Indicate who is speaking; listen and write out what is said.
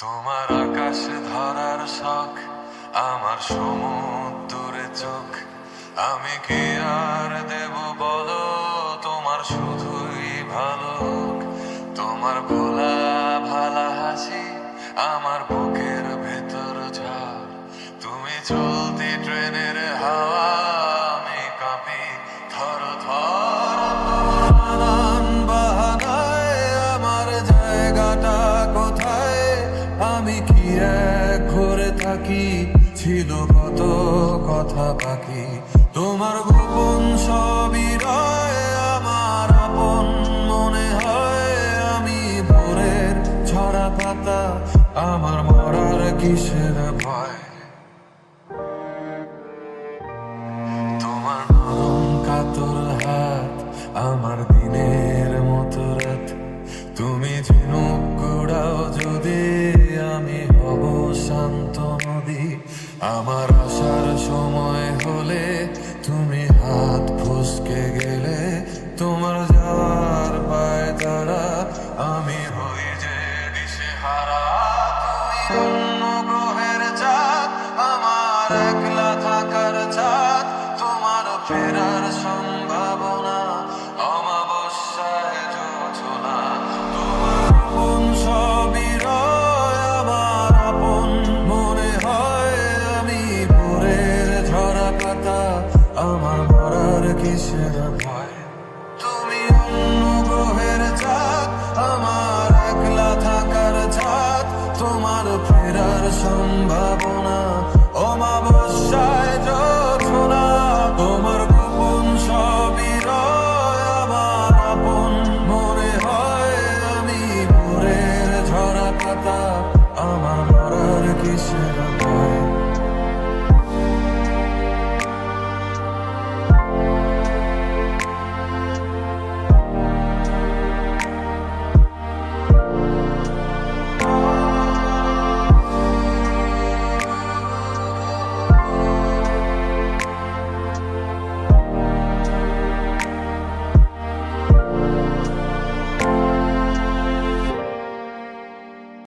Speaker 1: তোমার আকাশ ধরার শখ, আমার সমুদ্রে চোখ। আমি কি আর দেব বলো, তোমার শুধুই ভালো হোক। তোমার ভোলা ভালা হাসি আমার বুকের ভেতর ঝড়। তুমি চলতি ট্রেনের হাওয়া, আমি কাঁপি থর থর। নানান বাহানায় আমার জায়গাটা কোথায়, আমি কি এক ঘরে থাকি, ছিল কত কথা বাকি। তোমার গোপন সবই রয় আমার আপন মনে হয়। আমি ভোরের ঝরা পাতা, আমার মরার কিসের ভয়। তোমার নরম কাতর হাত, আমার দিনের মতো রাত। তুমি ঝিনুক কুড়াও যদি, আমি হব শান্ত নদী। আমার আসার সময় হলে তুমি হাত ফসকে গেলে, তোমার যাওয়ার পায় তারা, আমি হই যে দিশেহারা। তুমি অন্য গ্রহের চাঁদ, আমার একলা থাকার চাঁদ। তোমার ফেরার সম্ভাবনা, অমাবস্যায় জোছনা। তোমার আপন সবই রয় আমার আপন মনে হয়। আমি ভোরের ঝরা পাতা, আমার মরার কিসের ভয়। তুমি অন্য গ্রহের চাঁদ, আমার একলা থাকার চাঁদ। তোমার ফেরার সম্ভাবনা, অমাবস্যায় জোছনা। তোমার গোপন সবই রয় আমার আপন মনে হয়। আমি ভোরের ঝরা পাতা, আমার মরার কিসের